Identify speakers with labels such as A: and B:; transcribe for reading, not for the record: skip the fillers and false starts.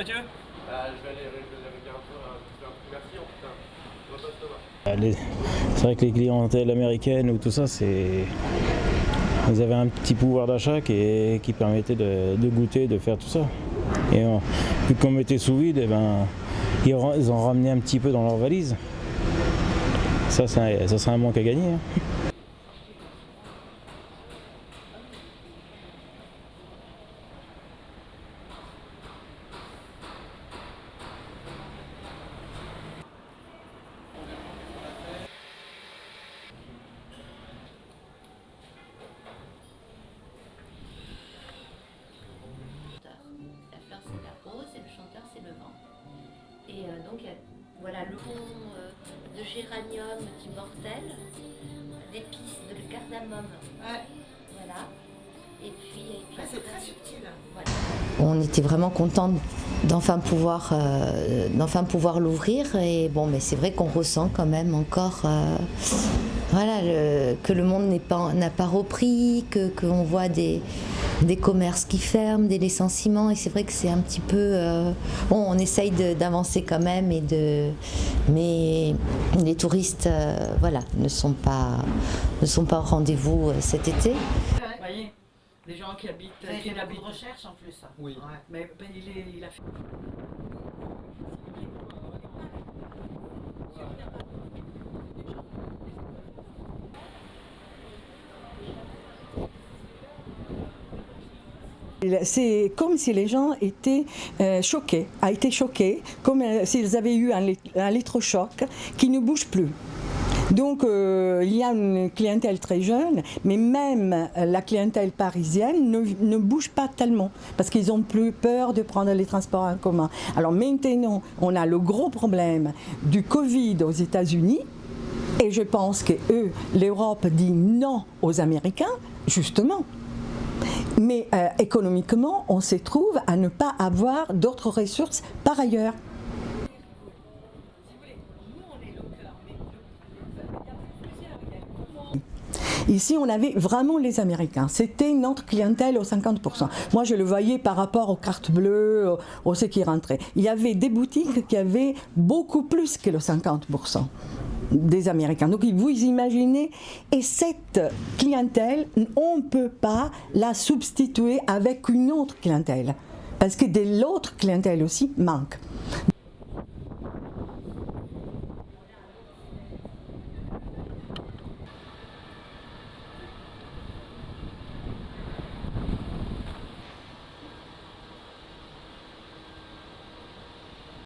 A: Mathieu?
B: Je vais aller regarder un peu. Merci en tout cas. On va pas se voir.
C: C'est vrai que les clientèles américaines ou tout ça, ils avaient un petit pouvoir d'achat qui permettait de goûter, de faire tout ça. Et vu qu'on mettait sous vide, ils ont ramené un petit peu dans leur valise. Ça serait un manque à gagner.
D: La fleur c'est la rose et le chanteur c'est le vent. Et donc voilà le fond de géranium d'immortel, d'épices, de cardamome.
E: Ouais.
D: Voilà. Et puis
E: C'est très subtil.
D: voilà. On était vraiment contents d'enfin pouvoir l'ouvrir et bon, mais c'est vrai qu'on ressent quand même encore que le monde n'a pas repris, qu'on voit des commerces qui ferment, des licenciements et c'est vrai que c'est un petit peu bon, on essaye d'avancer quand même mais les touristes ne sont pas au rendez-vous cet été.
E: Vous voyez, des gens qui habitent.
F: Vous avez fait beaucoup de recherches en plus.
E: Oui. Ouais. Mais il a fait.
F: C'est comme si les gens étaient choqués, comme s'ils avaient eu un électrochoc qui ne bouge plus. Donc il y a une clientèle très jeune, mais même la clientèle parisienne ne bouge pas tellement, parce qu'ils ont plus peur de prendre les transports en commun. Alors maintenant, on a le gros problème du Covid aux États-Unis, et je pense que l'Europe dit non aux Américains, justement. Mais économiquement, on se trouve à ne pas avoir d'autres ressources par ailleurs. Ici, on avait vraiment les Américains. C'était notre clientèle aux 50%. Moi, je le voyais par rapport aux cartes bleues, aux ceux qui rentraient. Il y avait des boutiques qui avaient beaucoup plus que le 50% des Américains. Donc vous imaginez, et cette clientèle, on ne peut pas la substituer avec une autre clientèle, parce que de l'autre clientèle aussi manque.